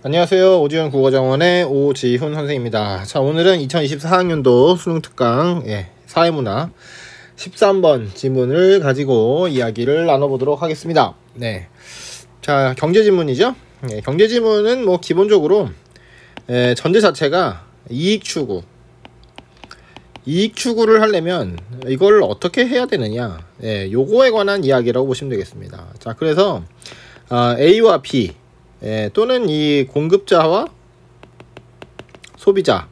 안녕하세요. 오지훈 국어정원의 오지훈 선생님입니다. 자, 오늘은 2024학년도 수능특강 사회문화 13번 지문을 가지고 이야기를 나눠보도록 하겠습니다. 네, 자, 경제지문이죠. 경제지문은 뭐 기본적으로 전제 자체가 이익 추구를 하려면 이걸 어떻게 해야 되느냐, 요거에 관한 이야기라고 보시면 되겠습니다. 자, 그래서 A와 B 또는 이 공급자와 소비자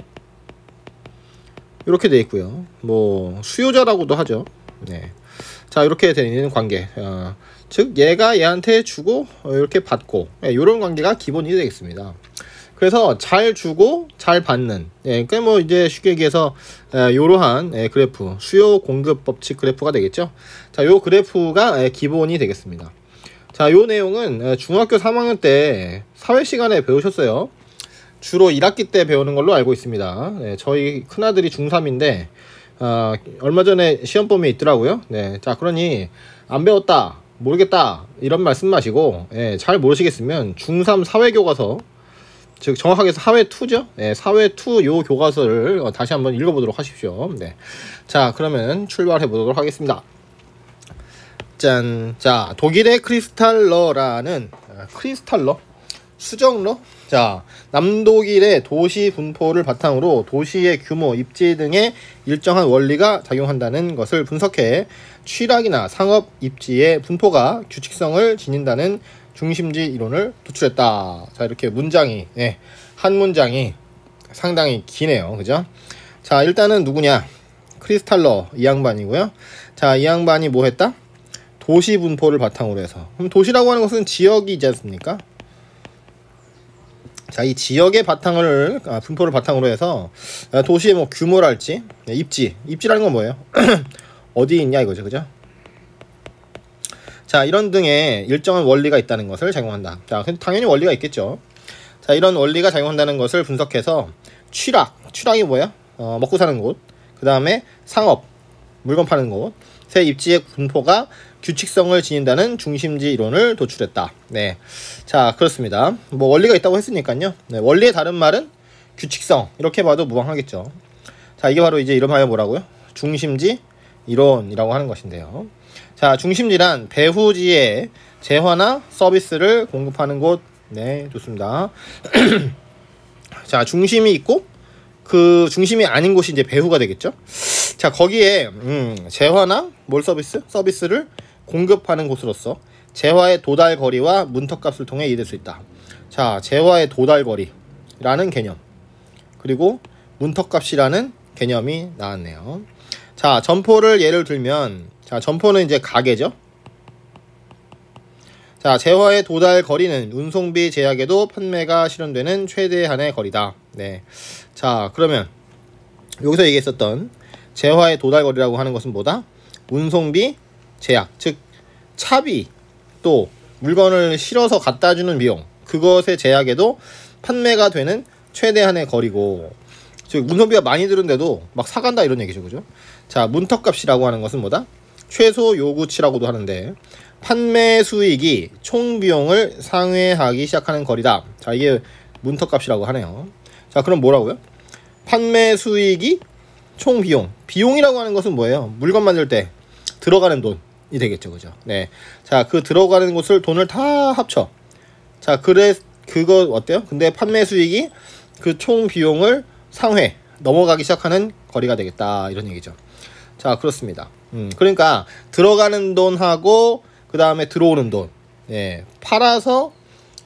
이렇게 되어 있고요. 뭐 수요자라고도 하죠. 자, 이렇게 되어 있는 관계, 즉 얘가 얘한테 주고 이렇게 받고, 이런 관계가 기본이 되겠습니다. 그래서 잘 주고 잘 받는, 그러니까 뭐 이제 쉽게 얘기해서 이러한 그래프, 수요 공급 법칙 그래프가 되겠죠. 자, 요 그래프가 기본이 되겠습니다. 자, 요 내용은 중학교 3학년 때 사회 시간에 배우셨어요. 주로 1학기 때 배우는 걸로 알고 있습니다. 저희 큰아들이 중3인데 얼마 전에 시험범위에 있더라고요. 자, 그러니 안 배웠다, 모르겠다 이런 말씀 마시고, 잘 모르시겠으면 중3 사회교과서, 즉 정확하게 사회2죠. 사회2 요 교과서를 다시 한번 읽어보도록 하십시오. 자, 그러면 출발해 보도록 하겠습니다. 짠. 자, 독일의 크리스탈러라는 크리스탈러? 수정러? 자, 남독일의 도시 분포를 바탕으로 도시의 규모, 입지 등의 일정한 원리가 작용한다는 것을 분석해 취락이나 상업 입지의 분포가 규칙성을 지닌다는 중심지 이론을 도출했다. 자, 이렇게 문장이, 한 문장이 상당히 기네요. 그죠? 자, 일단은 누구냐? 크리스탈러 이 양반이고요. 자, 이 양반이 뭐 했다? 도시 분포를 바탕으로 해서, 그럼 도시라고 하는 것은 지역이지 않습니까? 자, 이 지역의 분포를 바탕으로 해서 도시의 뭐 규모랄지, 입지라는 건 뭐예요? 어디 있냐 이거죠, 그죠? 자, 이런 등의 일정한 원리가 있다는 것을 작용한다. 자, 당연히 원리가 있겠죠. 자, 이런 원리가 작용한다는 것을 분석해서 취락이 뭐야? 먹고 사는 곳. 그 다음에 상업, 물건 파는 곳. 새 입지의 분포가 규칙성을 지닌다는 중심지 이론을 도출했다. 자, 그렇습니다. 뭐 원리가 있다고 했으니까요. 원리의 다른 말은 규칙성, 이렇게 봐도 무방하겠죠. 자, 이게 바로 이제 이름하여 뭐라고요? 중심지 이론이라고 하는 것인데요. 자, 중심지란 배후지에 재화나 서비스를 공급하는 곳. 좋습니다. 자, 중심이 있고 그 중심이 아닌 곳이 이제 배후가 되겠죠. 자, 거기에 재화나 서비스를 공급하는 곳으로서 재화의 도달 거리와 문턱값을 통해 이해될 수 있다. 자, 재화의 도달 거리라는 개념, 그리고 문턱값이라는 개념이 나왔네요. 자, 점포를 예를 들면, 자, 점포는 이제 가게죠. 자, 재화의 도달 거리는 운송비 제약에도 판매가 실현되는 최대한의 거리다. 자, 그러면 여기서 얘기했었던 재화의 도달 거리라고 하는 것은 뭐다? 운송비 제약, 즉 차비, 또 물건을 실어서 갖다주는 비용, 그것의 제약에도 판매가 되는 최대한의 거리고, 즉 운송비가 많이 드는데도 막 사간다 이런 얘기죠, 그죠? 자, 문턱값이라고 하는 것은 뭐다? 최소 요구치라고도 하는데, 판매 수익이 총 비용을 상회하기 시작하는 거리다. 자, 이게 문턱값이라고 하네요. 자, 그럼 뭐라고요? 판매 수익이 총 비용이라고 하는 것은 뭐예요? 물건 만들 때 들어가는 돈이 되겠죠, 그죠? 자, 그 들어가는 곳을 돈을 다 합쳐. 자, 그거 어때요? 근데 판매 수익이 그 총 비용을 넘어가기 시작하는 거리가 되겠다, 이런 얘기죠. 자, 그렇습니다. 그러니까 들어가는 돈하고 그 다음에 들어오는 돈, 팔아서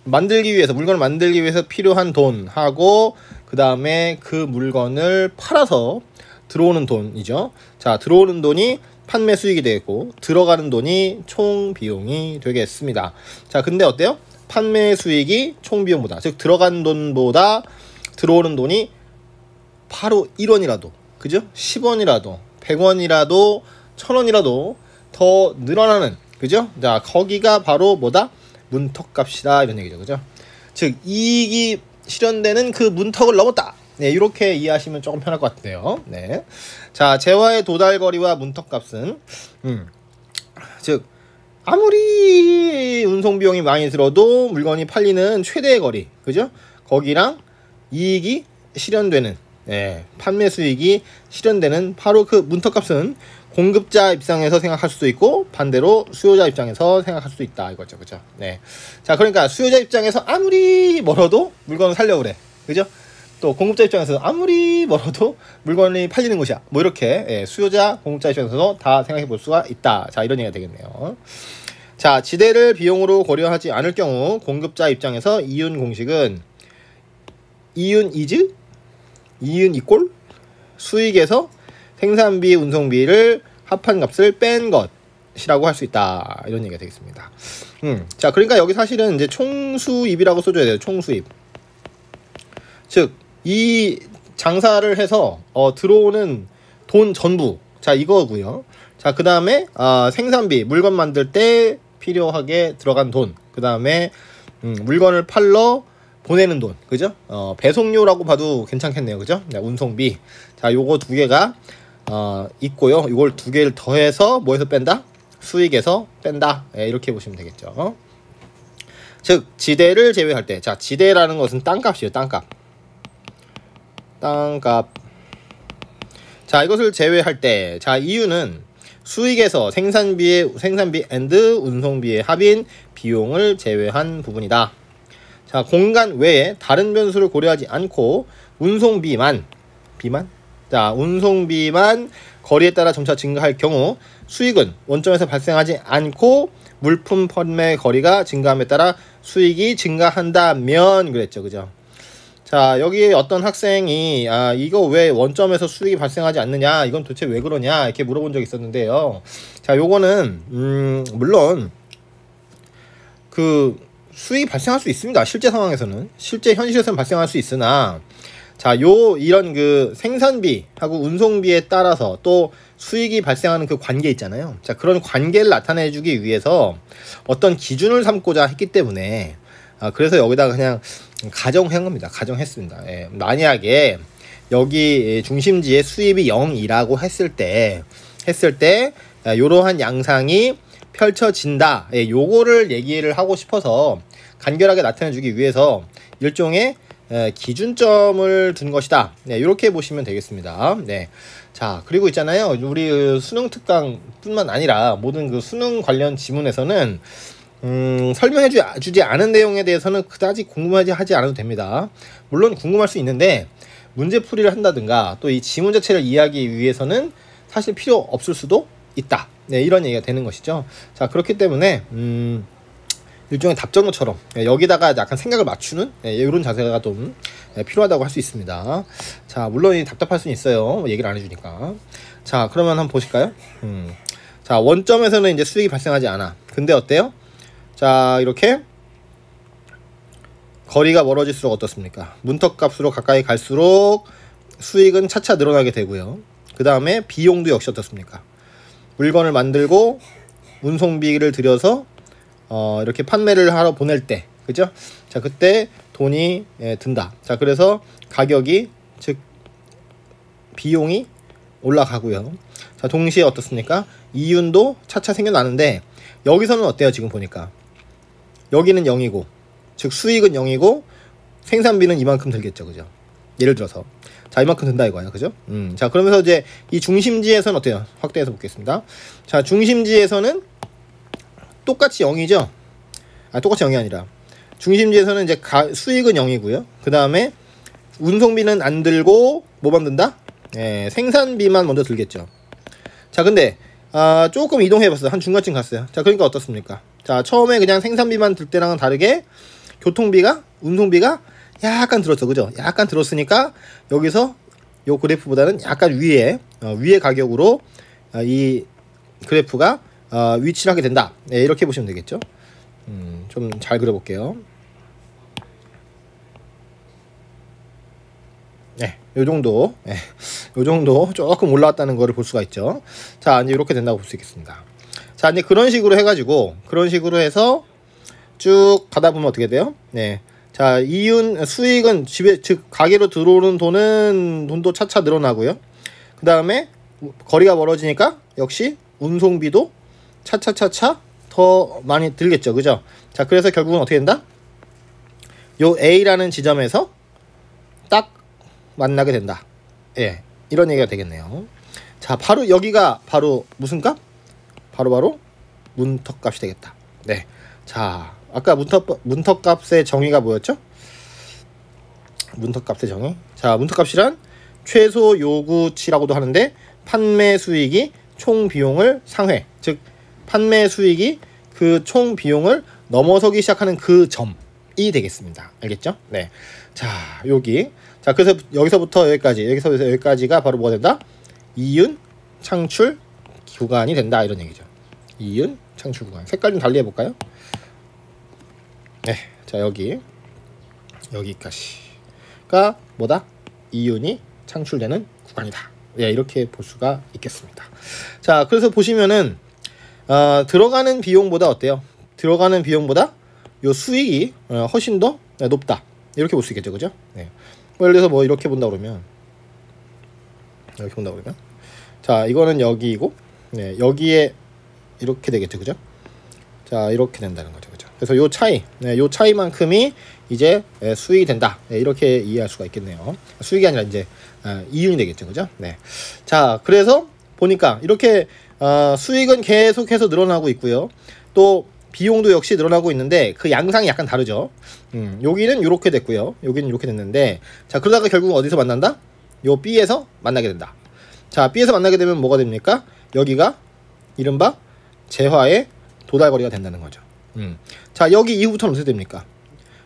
물건을 만들기 위해서 필요한 돈하고, 그 다음에 그 물건을 팔아서 들어오는 돈이죠. 자, 들어오는 돈이 판매 수익이 되겠고, 들어가는 돈이 총 비용이 되겠습니다. 자, 근데 어때요? 판매 수익이 총 비용보다, 즉 들어간 돈보다 들어오는 돈이 바로 1원이라도, 그죠? 10원이라도, 100원이라도, 1000원이라도 더 늘어나는, 그죠? 자, 거기가 바로 뭐다? 문턱값이다, 이런 얘기죠, 그죠? 즉 이익이 실현되는 그 문턱을 넘었다. 이렇게 이해하시면 조금 편할 것 같아요. 자, 재화의 도달거리와 문턱값은 즉 아무리 운송 비용이 많이 들어도 물건이 팔리는 최대의 거리, 그죠? 거기랑 이익이 실현되는, 판매 수익이 실현되는 바로 그 문턱값은 공급자 입장에서 생각할 수도 있고 반대로 수요자 입장에서 생각할 수도 있다 이거죠, 그죠? 네. 자, 그러니까 수요자 입장에서 아무리 멀어도 물건을 살려고 그래, 그죠? 또 공급자 입장에서 아무리 멀어도 물건이 팔리는 곳이야. 뭐 이렇게 수요자, 공급자 입장에서도 다 생각해 볼 수가 있다. 자, 이런 얘기가 되겠네요. 자, 지대를 비용으로 고려하지 않을 경우 공급자 입장에서 이윤 공식은 이윤 이즈? 이윤 이꼴? 수익에서 생산비, 운송비를 합한 값을 뺀 것이라고 할 수 있다. 이런 얘기가 되겠습니다. 자, 그러니까 여기 사실은 이제 총수입이라고 써줘야 돼요. 총수입. 즉, 이 장사를 해서 들어오는 돈 전부, 자, 이거고요. 자, 그 다음에 생산비, 물건 만들 때 필요하게 들어간 돈, 그 다음에 물건을 팔러 보내는 돈, 그죠? 배송료라고 봐도 괜찮겠네요, 그죠? 네, 운송비. 자, 요거 두 개가 있고요. 이걸 두 개를 더해서 뭐에서 뺀다? 수익에서 뺀다. 이렇게 보시면 되겠죠. 즉, 지대를 제외할 때, 자, 지대라는 것은 땅값이에요, 땅값. 땅값. 자, 이것을 제외할 때, 자, 이유는 수익에서 생산비 앤드 운송비의 합인 비용을 제외한 부분이다. 자, 공간 외에 다른 변수를 고려하지 않고 운송비만, 자, 운송비만 거리에 따라 점차 증가할 경우 수익은 원점에서 발생하지 않고 물품 판매 거리가 증가함에 따라 수익이 증가한다면 그랬죠, 그죠? 자, 여기 어떤 학생이 이거 왜 원점에서 수익이 발생하지 않느냐, 이건 도대체 왜 그러냐 이렇게 물어본 적이 있었는데요. 자, 요거는 물론 그 수익이 발생할 수 있습니다. 실제 상황에서는, 실제 현실에서는 발생할 수 있으나, 자, 이런 그 생산비하고 운송비에 따라서 또 수익이 발생하는 그 관계 있잖아요. 자, 그런 관계를 나타내주기 위해서 어떤 기준을 삼고자 했기 때문에 그래서 여기다가 그냥 가정한 겁니다. 가정했습니다. 만약에 여기 중심지의 수입이 0이라고 했을 때 이러한 양상이 펼쳐진다. 요거를 얘기를 하고 싶어서 간결하게 나타내주기 위해서 일종의 기준점을 둔 것이다. 이렇게 보시면 되겠습니다. 자, 그리고 있잖아요. 우리 수능 특강뿐만 아니라 모든 그 수능 관련 지문에서는 설명해 주지 않은 내용에 대해서는 그다지 궁금하지 하지 않아도 됩니다. 물론 궁금할 수 있는데 문제풀이를 한다든가 또 이 지문 자체를 이해하기 위해서는 사실 필요 없을 수도 있다. 이런 얘기가 되는 것이죠. 자, 그렇기 때문에 일종의 답정너처럼 여기다가 약간 생각을 맞추는 이런 자세가 좀 필요하다고 할 수 있습니다. 자, 물론 답답할 수는 있어요. 얘기를 안 해주니까. 자, 그러면 한번 보실까요? 자, 원점에서는 이제 수익이 발생하지 않아. 근데 어때요? 자, 이렇게 거리가 멀어질수록 어떻습니까? 문턱값으로 가까이 갈수록 수익은 차차 늘어나게 되고요. 그 다음에 비용도 역시 어떻습니까? 물건을 만들고 운송비를 들여서 이렇게 판매를 하러 보낼 때, 그죠? 자, 그때 돈이 든다. 자, 그래서 가격이, 즉 비용이 올라가고요. 자, 동시에 어떻습니까? 이윤도 차차 생겨나는데 여기서는 어때요? 지금 보니까 여기는 0이고, 즉 수익은 0이고 생산비는 이만큼 들겠죠, 그죠? 예를 들어서 자, 이만큼 든다 이거야, 그죠? 자, 그러면서 이제 이 중심지에서는 어때요? 확대해서 보겠습니다. 자, 중심지에서는 똑같이 0이죠? 똑같이 0이 아니라 중심지에서는 이제 수익은 0이고요. 그 다음에 운송비는 안 들고 뭐만 든다? 생산비만 먼저 들겠죠. 자, 근데 조금 이동해봤어요. 한 중간쯤 갔어요. 자, 그러니까 어떻습니까? 자, 처음에 그냥 생산비만 들 때랑은 다르게 교통비가, 운송비가 약간 들었죠, 그죠? 약간 들었으니까 여기서 요 그래프보다는 약간 위에 가격으로 이 그래프가 위치를 하게 된다. 이렇게 보시면 되겠죠. 좀 잘 그려볼게요. 요 정도, 요 정도 조금 올라왔다는 거를 볼 수가 있죠. 자, 이제 이렇게 된다고 볼 수 있겠습니다. 자, 이제 그런 식으로 해가지고, 그런 식으로 해서 쭉 가다 보면 어떻게 돼요? 자, 수익은 즉 가게로 들어오는 돈도 차차 늘어나고요. 그 다음에 거리가 멀어지니까 역시 운송비도 차차차차 더 많이 들겠죠. 그죠? 자, 그래서 결국은 어떻게 된다? 요 A라는 지점에서 딱 만나게 된다. 예, 이런 얘기가 되겠네요. 자, 바로 여기가 바로 무슨 값? 바로 문턱값이 되겠다. 네. 자, 아까 문턱값의 정의가 뭐였죠? 문턱값의 정의. 자, 문턱값이란 최소 요구치라고도 하는데 판매 수익이 총 비용을 상회. 즉 판매 수익이 그 총 비용을 넘어서기 시작하는 그 점이 되겠습니다. 알겠죠? 네. 자, 여기. 자, 그래서 여기서부터 여기까지가 바로 뭐가 된다? 이윤 창출 구간이 된다. 이런 얘기죠. 이윤 창출 구간. 색깔 좀 달리 해볼까요? 네. 자, 여기까지가 뭐다? 이윤이 창출되는 구간이다. 네, 이렇게 볼 수가 있겠습니다. 자, 그래서 보시면은 들어가는 비용보다 어때요? 들어가는 비용보다 요 수익이 훨씬 더 높다. 이렇게 볼 수 있겠죠, 그죠? 네. 예를 들어서 뭐 이렇게 본다 그러면 자, 이거는 여기이고, 네, 여기에 이렇게 되겠죠, 그죠? 자, 이렇게 된다는 거죠, 그죠? 그래서 요 차이, 네, 요 차이만큼이 이제 수익이 된다. 네, 이렇게 이해할 수가 있겠네요. 수익이 아니라 이제 이윤이 되겠죠, 그죠? 네. 자, 그래서 보니까 이렇게 수익은 계속해서 늘어나고 있고요. 또 비용도 역시 늘어나고 있는데 그 양상이 약간 다르죠. 여기는 이렇게 됐고요. 여기는 이렇게 됐는데, 자, 그러다가 결국 어디서 만난다? 요 B에서 만나게 된다. 자, B에서 만나게 되면 뭐가 됩니까? 여기가 이른바 재화의 도달거리가 된다는 거죠. 자, 여기 이후부터는 어떻게 됩니까?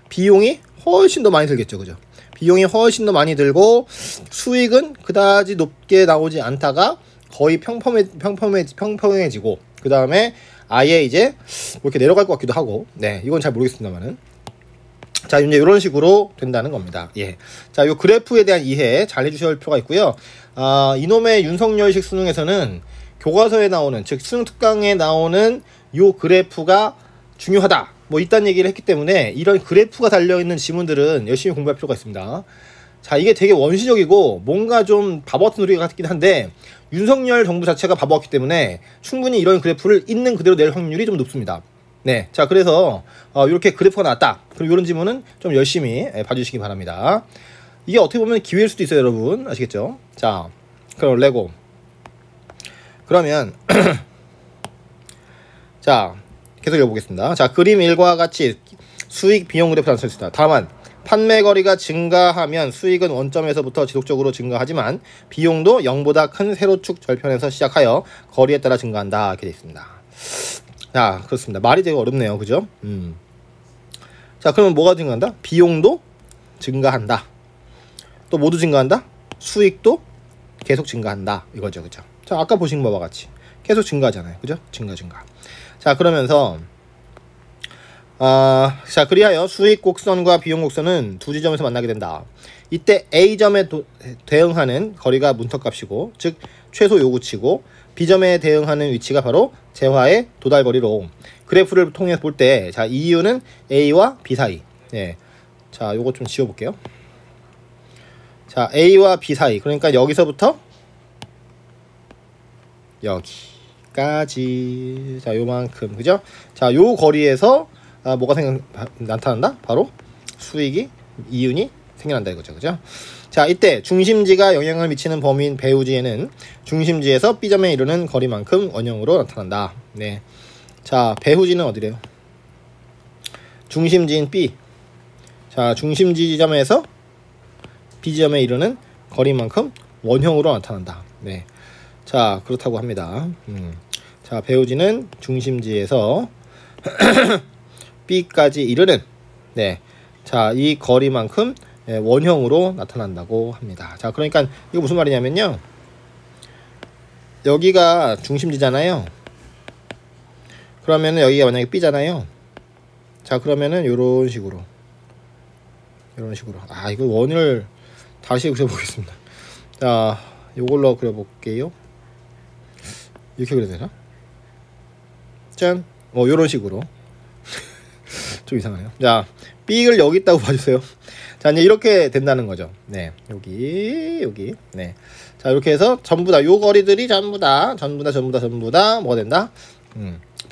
비용이 훨씬 더 많이 들겠죠, 그죠? 비용이 훨씬 더 많이 들고 수익은 그다지 높게 나오지 않다가 거의 평평해지고, 그 다음에 아예 이제 뭐 이렇게 내려갈 것 같기도 하고, 네, 이건 잘 모르겠습니다만은. 자, 이제 이런 식으로 된다는 겁니다. 예. 자, 요 그래프에 대한 이해 잘 해주실 필요가 있고요. 이놈의 윤석열식 수능에서는 교과서에 나오는, 즉 수능 특강에 나오는 요 그래프가 중요하다, 뭐 이딴 얘기를 했기 때문에 이런 그래프가 달려있는 지문들은 열심히 공부할 필요가 있습니다. 자, 이게 되게 원시적이고 뭔가 좀 바보 같은 소리 같긴 한데 윤석열 정부 자체가 바보 같기 때문에 충분히 이런 그래프를 있는 그대로 낼 확률이 좀 높습니다. 네, 자, 그래서 이렇게 그래프가 나왔다. 그럼 이런 지문은 좀 열심히 봐주시기 바랍니다. 이게 어떻게 보면 기회일 수도 있어요, 여러분. 아시겠죠? 자, 그럼 레고. 그러면 자, 계속 읽어보겠습니다. 자, 그림 1과 같이 수익 비용 그래프를 나타냈습니다. 다만 판매 거리가 증가하면 수익은 원점에서부터 지속적으로 증가하지만 비용도 0보다 큰 세로축 절편에서 시작하여 거리에 따라 증가한다. 이렇게 되어 있습니다. 자, 그렇습니다. 말이 되게 어렵네요, 그죠? 자, 그러면 뭐가 증가한다? 비용도 증가한다. 또 모두 증가한다? 수익도 계속 증가한다. 이거죠, 그죠? 자, 아까 보신 바와 같이 계속 증가하잖아요, 그죠? 증가. 자, 그러면서 자, 그리하여 수익 곡선과 비용 곡선은 두 지점에서 만나게 된다. 이때 A점에 대응하는 거리가 문턱값이고, 즉 최소 요구치고, B점에 대응하는 위치가 바로 재화의 도달거리로 그래프를 통해 볼 때, 자, 이 이유는 A와 B 사이. 네. 자, 요거 좀 지워볼게요. 자, A와 B 사이. 그러니까 여기서부터 여기까지. 자, 요만큼. 그죠? 자, 요 거리에서 뭐가 나타난다? 바로 수익이, 이윤이 생겨난다 이거죠, 그죠? 자, 이때 중심지가 영향을 미치는 범위인 배우지에는 중심지에서 B점에 이르는 거리만큼 원형으로 나타난다. 네. 자, 배후지는 어디래요? 중심지인 B. 자, 중심지 지점에서 B점에 이르는 거리만큼 원형으로 나타난다. 네. 자, 그렇다고 합니다. 자, 배우지는 중심지에서 B까지 이르는, 네, 자, 이 거리만큼 원형으로 나타난다고 합니다. 자, 그러니까 이거 무슨 말이냐면요, 여기가 중심지잖아요. 그러면은 여기가 만약에 B잖아요. 자, 그러면은 요런 식으로 이거 원을 다시 그려보겠습니다. 자, 요걸로 그려볼게요. 이렇게 그려야 되나? 짠! 요런 식으로. 좀 이상하네요. 자, B를 여기 있다고 봐주세요. 자, 이제 이렇게 된다는 거죠. 네, 여기. 네. 자, 이렇게 해서 전부 다 요 거리들이 전부 다 뭐가 된다?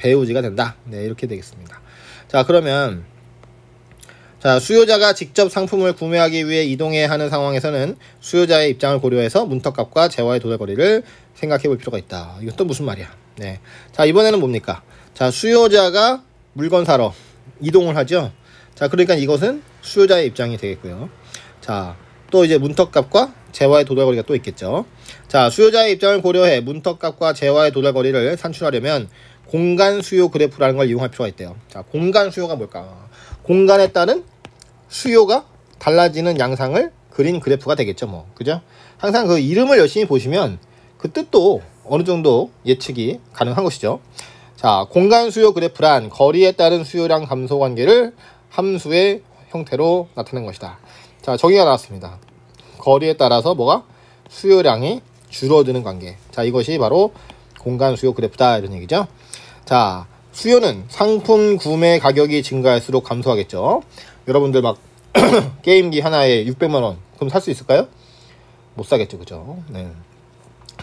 배우지가 된다. 네, 이렇게 되겠습니다. 자, 그러면 자, 수요자가 직접 상품을 구매하기 위해 이동해야 하는 상황에서는 수요자의 입장을 고려해서 문턱값과 재화의 도달거리를 생각해 볼 필요가 있다. 이건 또 무슨 말이야? 네. 자, 이번에는 뭡니까? 자, 수요자가 물건 사러 이동을 하죠. 자, 그러니까 이것은 수요자의 입장이 되겠고요. 자, 또 이제 문턱값과 재화의 도달거리가 또 있겠죠. 자, 수요자의 입장을 고려해 문턱값과 재화의 도달거리를 산출하려면 공간 수요 그래프라는 걸 이용할 필요가 있대요. 자, 공간 수요가 뭘까? 공간에 따른 수요가 달라지는 양상을 그린 그래프가 되겠죠, 뭐. 그죠? 항상 그 이름을 열심히 보시면 그 뜻도 어느 정도 예측이 가능한 것이죠. 자, 공간 수요 그래프란 거리에 따른 수요량 감소 관계를 함수의 형태로 나타낸 것이다. 자, 정의가 나왔습니다. 거리에 따라서 뭐가? 수요량이 줄어드는 관계. 자, 이것이 바로 공간 수요 그래프다, 이런 얘기죠. 자, 수요는 상품 구매 가격이 증가할수록 감소하겠죠. 여러분들 막 게임기 하나에 600만원 그럼 살 수 있을까요? 못 사겠죠, 그죠? 네.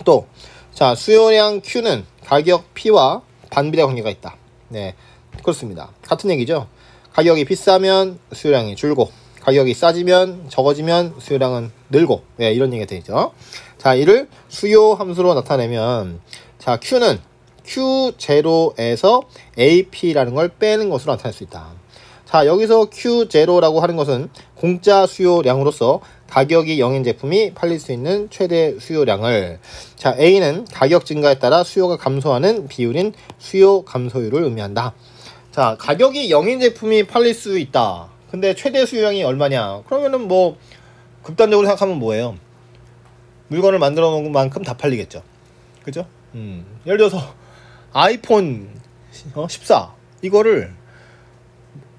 또, 자, 수요량 Q는 가격 P와 반비례 관계가 있다. 네, 그렇습니다. 같은 얘기죠. 가격이 비싸면 수요량이 줄고, 가격이 싸지면 적어지면 수요량은 늘고, 네, 이런 얘기가 되죠. 자, 이를 수요 함수로 나타내면, 자, Q는 Q0에서 AP라는 걸 빼는 것으로 나타낼 수 있다. 자, 여기서 Q0라고 하는 것은 공짜 수요량으로서 가격이 0인 제품이 팔릴 수 있는 최대 수요량을, 자, A는 가격 증가에 따라 수요가 감소하는 비율인 수요 감소율을 의미한다. 자, 가격이 0인 제품이 팔릴 수 있다. 근데 최대 수요량이 얼마냐? 그러면은 뭐 극단적으로 생각하면 뭐예요? 물건을 만들어 놓은 만큼 다 팔리겠죠. 그죠? 예를 들어서 아이폰 14 이거를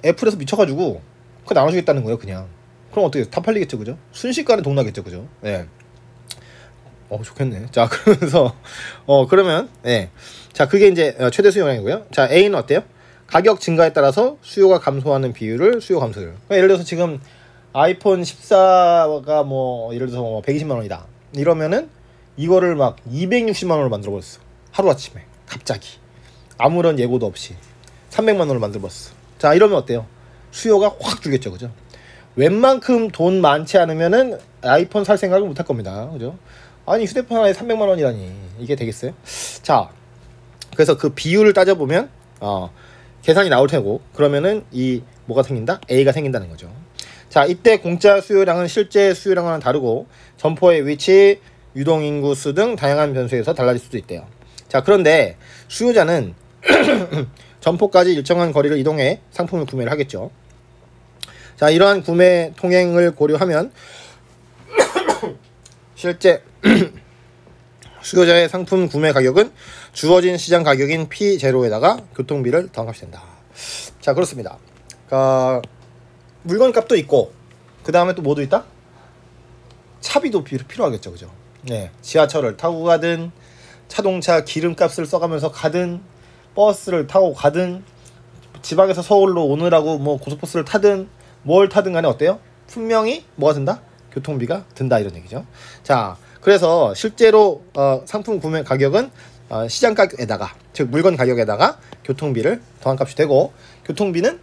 애플에서 미쳐가지고 그거 나눠주겠다는 거예요, 그냥. 그럼 어떻게 다 팔리겠죠, 그죠? 순식간에 돈 나겠죠, 그죠? 네. 좋겠네. 자, 그러면서 그러면 네. 자, 그게 이제 최대 수요량이고요. 자, A는 어때요? 가격 증가에 따라서 수요가 감소하는 비율을 수요 감소율. 그러니까 예를 들어서 지금 아이폰 14가 뭐 예를 들어서 뭐 120만 원이다. 이러면은 이거를 막 260만 원으로 만들어 버렸어. 하루 아침에 갑자기 아무런 예고도 없이 300만 원을 만들어 버렸어. 자, 이러면 어때요? 수요가 확 줄겠죠, 그죠? 웬만큼 돈 많지 않으면은 아이폰 살 생각을 못 할 겁니다, 그죠? 아니, 휴대폰 하나에 300만 원이라니 이게 되겠어요? 자, 그래서 그 비율을 따져보면 계산이 나올 테고, 그러면은 이 뭐가 생긴다? A가 생긴다는 거죠. 자, 이때 공짜 수요량은 실제 수요량과는 다르고 점포의 위치, 유동인구 수 등 다양한 변수에서 달라질 수도 있대요. 자, 그런데 수요자는 점포까지 일정한 거리를 이동해 상품을 구매를 하겠죠. 자, 이러한 구매 통행을 고려하면 실제 수요자의 상품 구매 가격은 주어진 시장 가격인 P0에다가 교통비를 더한값이 된다. 자, 그렇습니다. 물건 값도 있고, 그 다음에 또 뭐도 있다? 차비도 필요하겠죠, 그죠? 네, 지하철을 타고 가든 자동차 기름값을 써가면서 가든 버스를 타고 가든 지방에서 서울로 오느라고 뭐 고속버스를 타든 뭘 타든 간에 어때요? 분명히 뭐가 든다? 교통비가 든다, 이런 얘기죠. 자, 그래서 실제로 상품 구매 가격은 시장 가격에다가, 즉 물건 가격에다가 교통비를 더한 값이 되고, 교통비는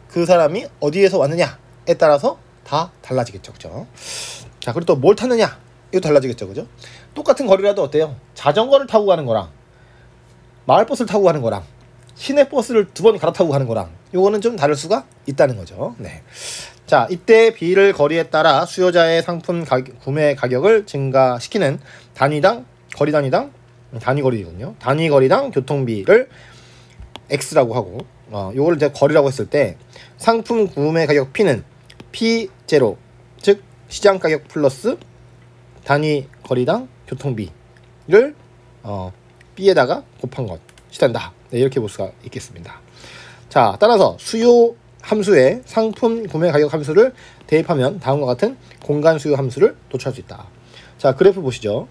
그 사람이 어디에서 왔느냐에 따라서 다 달라지겠죠, 그죠? 자, 그리고 또 뭘 탔느냐, 이거 달라지겠죠, 그죠? 똑같은 거리라도 어때요? 자전거를 타고 가는 거랑 마을버스를 타고 가는 거랑 시내버스를 2번 갈아타고 가는 거랑 요거는 좀 다를 수가 있다는 거죠. 네. 자, 이때 비를 거리에 따라 수요자의 상품 구매 가격을 증가시키는 거리 단위당 단위거리군요. 단위거리당 교통비를 X라고 하고, 요걸 이제 거리라고 했을 때 상품 구매 가격 P는 P0, 즉 시장 가격 플러스 단위거리당 교통비를 B에다가 곱한 것이 된다. 네, 이렇게 볼 수가 있겠습니다. 자, 따라서 수요 함수에 상품 구매 가격 함수를 대입하면 다음과 같은 공간 수요 함수를 도출할 수 있다. 자, 그래프 보시죠.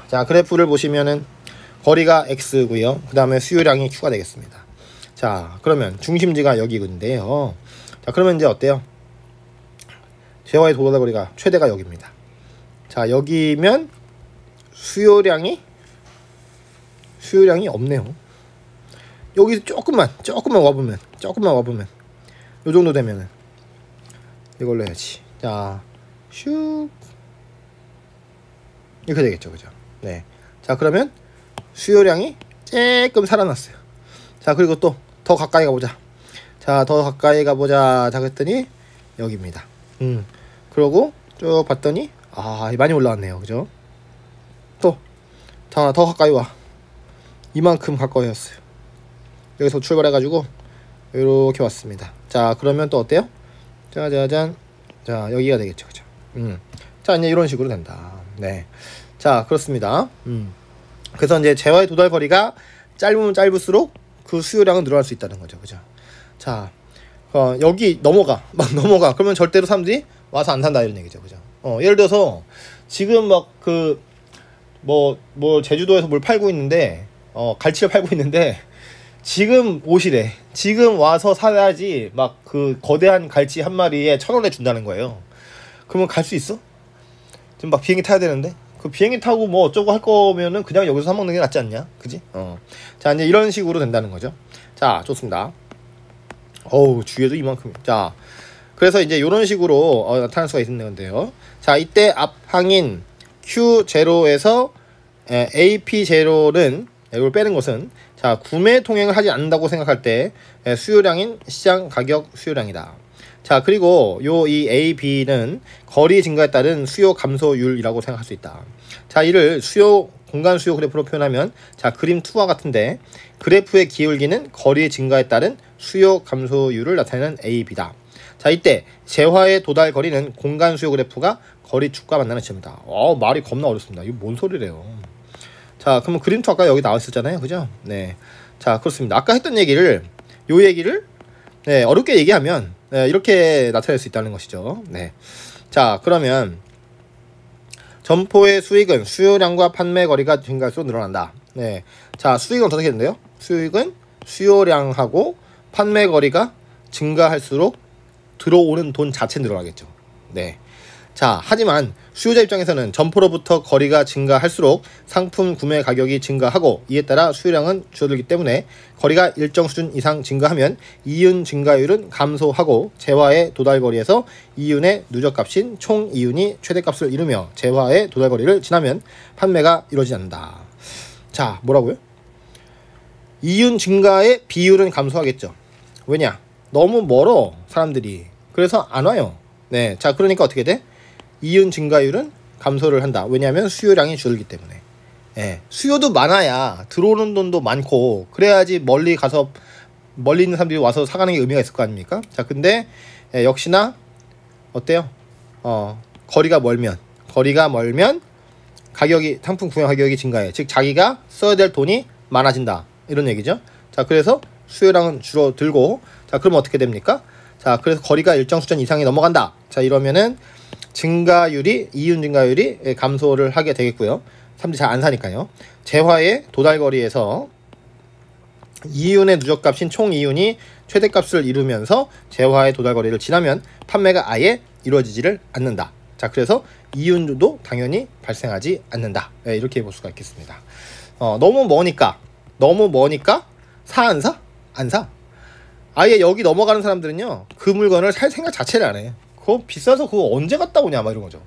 자, 그래프를 보시면은 거리가 X고요. 그 다음에 수요량이 Q가 되겠습니다. 자, 그러면 중심지가 여기인데요. 자, 그러면 이제 어때요? 재화의 도달거리가 최대가 여기입니다. 자, 여기면 수요량이 수요량이 없네요. 여기 조금만 와보면 요 정도 되면은 이걸로 해야지. 자, 슉 이렇게 되겠죠, 그죠? 네. 자, 그러면 수요량이 조금 살아났어요. 자, 그리고 또 더 가까이 가보자. 자, 더 가까이 가보자. 자, 그랬더니 여기입니다. 그러고 쭉 봤더니 많이 올라왔네요, 그죠? 또 더 가까이 와. 이만큼 가까이 왔어요. 여기서 출발해가지고 이렇게 왔습니다. 자, 그러면 또 어때요? 짜자잔. 자, 여기가 되겠죠, 그죠? 자, 이제 이런 식으로 된다. 네. 자, 그렇습니다. 그래서 이제 재화의 도달 거리가 짧으면 짧을수록 그 수요량은 늘어날 수 있다는 거죠, 그죠? 자, 여기 넘어가. 그러면 절대로 사람들이 와서 안 산다 이런 얘기죠, 그죠? 예를 들어서 지금 막 제주도에서 뭘 팔고 있는데 갈치를 팔고 있는데 지금 오시래. 지금 와서 사야지 막 그 거대한 갈치 한 마리에 1,000원에 준다는 거예요. 그러면 갈 수 있어? 지금 막 비행기 타야 되는데 그 비행기 타고 뭐 어쩌고 할 거면은 그냥 여기서 사 먹는 게 낫지 않냐, 그지? 자, 이제 이런 식으로 된다는 거죠. 자, 좋습니다. 주위에도 이만큼. 자, 그래서 이제 이런 식으로 나타날 수가 있는 건데요. 자, 이때 앞항인 Q0에서 AP0는 이걸 빼는 것은 자, 구매 통행을 하지 않는다고 생각할 때 수요량인 시장 가격 수요량이다. 자, 그리고 이 A, B는 거리 증가에 따른 수요 감소율이라고 생각할 수 있다. 자, 이를 공간 수요 그래프로 표현하면 자, 그림 2와 같은데 그래프의 기울기는 거리 증가에 따른 수요 감소율을 나타내는 A, B다. 자, 이때 재화의 도달 거리는 공간 수요 그래프가 거리 축과 만나는 지점이다. 말이 겁나 어렵습니다. 이거 뭔 소리래요. 자, 그러면 그림 2 아까 여기 나와 있었잖아요, 그죠? 네. 자, 그렇습니다. 아까 했던 얘기를 네, 어렵게 얘기하면 이렇게 나타낼 수 있다는 것이죠. 네. 자, 그러면 점포의 수익은 수요량과 판매 거리가 증가할수록 늘어난다. 네. 자, 수익은 어떻게 되는데요? 수익은 수요량하고 판매 거리가 증가할수록 들어오는 돈 자체 늘어나겠죠. 네. 자, 하지만 수요자 입장에서는 점포로부터 거리가 증가할수록 상품 구매 가격이 증가하고 이에 따라 수요량은 줄어들기 때문에 거리가 일정 수준 이상 증가하면 이윤 증가율은 감소하고 재화의 도달거리에서 이윤의 누적값인 총 이윤이 최대값을 이루며 재화의 도달거리를 지나면 판매가 이루어지지 않는다. 자, 뭐라고요? 이윤 증가의 비율은 감소하겠죠. 왜냐? 너무 멀어, 사람들이. 그래서 안 와요. 네. 자, 그러니까 어떻게 돼? 이윤 증가율은 감소를 한다. 왜냐하면 수요량이 줄기 때문에. 예, 수요도 많아야 들어오는 돈도 많고 그래야지 멀리 있는 사람들이 와서 사가는 게 의미가 있을 거 아닙니까? 자, 근데 역시나 어때요? 거리가 멀면 가격이 상품 구매 가격이 증가해. 즉 자기가 써야 될 돈이 많아진다. 이런 얘기죠. 자, 그래서 수요량은 줄어들고 자, 그러면 어떻게 됩니까? 자, 그래서 거리가 일정 수준 이상이 넘어간다. 자, 이러면은 이윤 증가율이 감소를 하게 되겠고요. 사람들이 잘 안 사니까요. 재화의 도달거리에서 이윤의 누적값인 총 이윤이 최대값을 이루면서 재화의 도달거리를 지나면 판매가 아예 이루어지지를 않는다. 자, 그래서 이윤도 당연히 발생하지 않는다. 네, 이렇게 볼 수가 있겠습니다. 너무 머니까 사 안 사? 안 사. 아예 여기 넘어가는 사람들은요, 그 물건을 살 생각 자체를 안 해. 그거 비싸서 그거 언제 갔다 오냐 막 이런 거죠.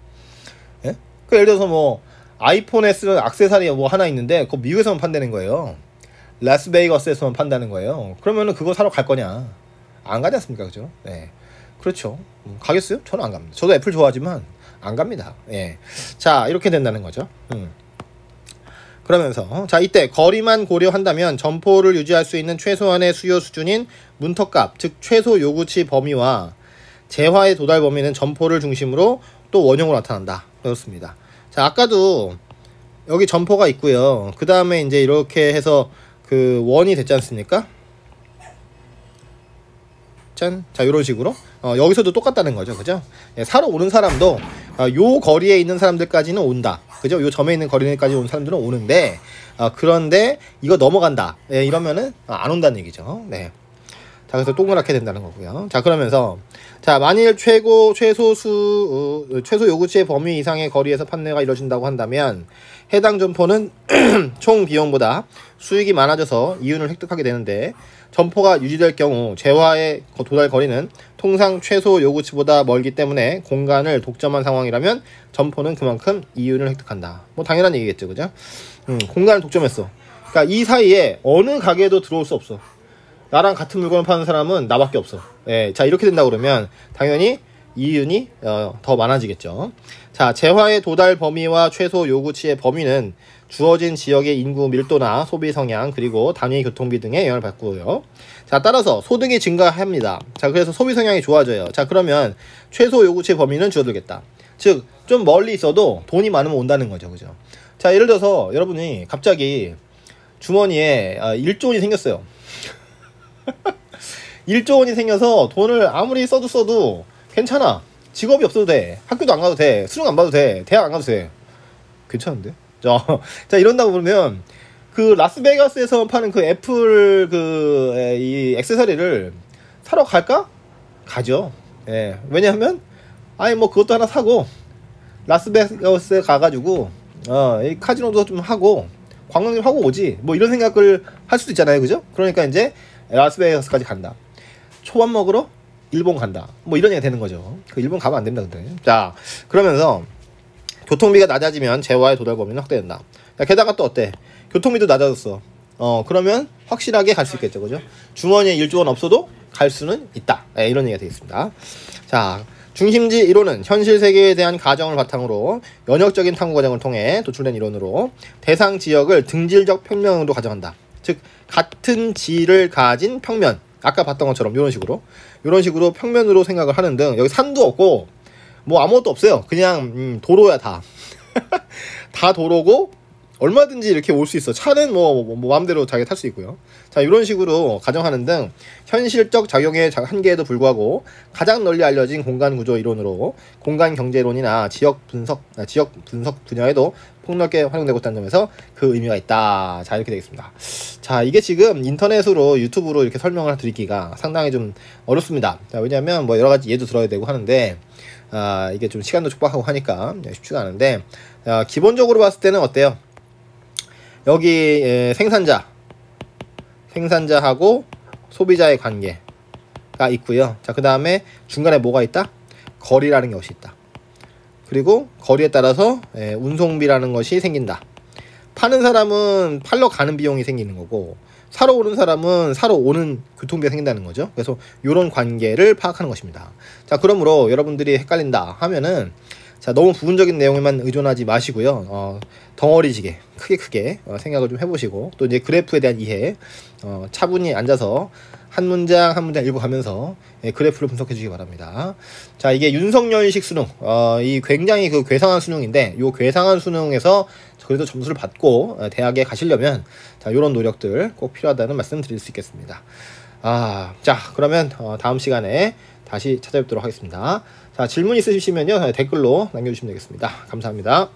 예? 그 예를 들어서 뭐 아이폰에 쓰는 액세서리 뭐 하나 있는데 그거 미국에서만 판다는 거예요. 라스베이거스에서만 판다는 거예요. 그러면은 그거 사러 갈 거냐? 안 가지 않습니까, 그죠? 네, 그렇죠. 가겠어요? 저는 안 갑니다. 저도 애플 좋아하지만 안 갑니다. 예. 자, 이렇게 된다는 거죠. 그러면서 자, 이때 거리만 고려한다면 점포를 유지할 수 있는 최소한의 수요 수준인 문턱값, 즉 최소 요구치 범위와 재화의 도달 범위는 점포를 중심으로 또 원형으로 나타난다. 그렇습니다. 자, 아까도 여기 점포가 있고요. 그 다음에 이제 이렇게 해서 그 원이 됐지 않습니까? 짠. 자, 이런 식으로 여기서도 똑같다는 거죠, 그죠? 예, 사러 오는 사람도 요 거리에 있는 사람들까지는 온다, 그죠? 요 점에 있는 거리까지 온 사람들은 오는데 그런데 이거 넘어간다. 예, 이러면은 안 온다는 얘기죠. 네. 자, 그래서 동그랗게 된다는 거고요. 자, 그러면서 자, 만일 최소 요구치의 범위 이상의 거리에서 판매가 이루어진다고 한다면 해당 점포는 총 비용보다 수익이 많아져서 이윤을 획득하게 되는데, 점포가 유지될 경우 재화의 도달 거리는 통상 최소 요구치보다 멀기 때문에 공간을 독점한 상황이라면 점포는 그만큼 이윤을 획득한다. 뭐 당연한 얘기겠죠, 그죠? 공간을 독점했어. 그러니까 이 사이에 어느 가게도 들어올 수 없어. 나랑 같은 물건을 파는 사람은 나밖에 없어. 예, 자, 이렇게 된다 그러면 당연히 이윤이 더 많아지겠죠. 자, 재화의 도달 범위와 최소 요구치의 범위는 주어진 지역의 인구 밀도나 소비 성향 그리고 단위 교통비 등의 영향을 받고요. 자, 따라서 소득이 증가합니다. 자, 그래서 소비 성향이 좋아져요. 자, 그러면 최소 요구치의 범위는 줄어들겠다. 즉, 좀 멀리 있어도 돈이 많으면 온다는 거죠, 그죠? 자, 예를 들어서 여러분이 갑자기 주머니에 1조 원이 생겼어요. 1조 원이 생겨서 돈을 아무리 써도 괜찮아. 직업이 없어도 돼. 학교도 안 가도 돼. 수능 안 봐도 돼. 대학 안 가도 돼. 괜찮은데? 자, 이런다고 보면 그 라스베가스에서 파는 그 애플 이 액세서리를 사러 갈까? 가죠. 예. 왜냐하면 뭐 그것도 하나 사고 라스베가스에 가가지고 이 카지노도 좀 하고 관광 좀 하고 오지. 뭐 이런 생각을 할 수도 있잖아요, 그죠? 그러니까 이제 라스베가스까지 간다. 초밥 먹으러 일본 간다. 뭐 이런 얘기가 되는 거죠. 그 일본 가면 안 됩니다, 근데. 자, 그러면서 교통비가 낮아지면 재화의 도달 범위는 확대된다. 자, 게다가 또 어때? 교통비도 낮아졌어. 그러면 확실하게 갈 수 있겠죠, 그죠? 주머니에 1조 원 없어도 갈 수는 있다. 네, 이런 얘기가 되겠습니다. 자, 중심지 이론은 현실 세계에 대한 가정을 바탕으로 연역적인 탐구 과정을 통해 도출된 이론으로 대상 지역을 등질적 평면으로 가정한다. 즉, 같은 질을 가진 평면, 아까 봤던 것처럼 이런 식으로 평면으로 생각을 하는 등, 여기 산도 없고 뭐 아무것도 없어요. 그냥 도로야 다. 다 도로고 얼마든지 이렇게 올 수 있어. 차는 뭐 마음대로 자기가 탈 수 있고요. 자, 이런 식으로 가정하는 등 현실적 작용의 한계에도 불구하고 가장 널리 알려진 공간 구조 이론으로 공간 경제론이나 지역 분석 분야에도 폭넓게 활용되고 있다는 점에서 그 의미가 있다. 자, 이렇게 되겠습니다. 자, 이게 지금 인터넷으로 유튜브로 이렇게 설명을 드리기가 상당히 좀 어렵습니다. 자, 왜냐하면 뭐 여러 가지 예도 들어야 되고 하는데 이게 좀 시간도 촉박하고 하니까 쉽지가 않은데, 기본적으로 봤을 때는 어때요? 여기 생산자하고 소비자의 관계가 있고요. 자, 그 다음에 중간에 뭐가 있다? 거리라는 것이 있다. 그리고 거리에 따라서 운송비라는 것이 생긴다. 파는 사람은 팔러 가는 비용이 생기는 거고, 사러 오는 사람은 사러 오는 교통비가 생긴다는 거죠. 그래서 이런 관계를 파악하는 것입니다. 자, 그러므로 여러분들이 헷갈린다 하면은, 자, 너무 부분적인 내용에만 의존하지 마시고요. 덩어리지게 크게 생각을 좀 해보시고, 또 이제 그래프에 대한 이해, 차분히 앉아서 한 문장 읽어가면서 그래프를 분석해 주시기 바랍니다. 자, 이게 윤석열식 수능, 이 굉장히 그 괴상한 수능인데, 요 괴상한 수능에서 그래도 점수를 받고 대학에 가시려면 자, 요런 노력들 꼭 필요하다는 말씀 드릴 수 있겠습니다. 자, 그러면 다음 시간에 다시 찾아뵙도록 하겠습니다. 자, 질문 있으시면요 댓글로 남겨주시면 되겠습니다. 감사합니다.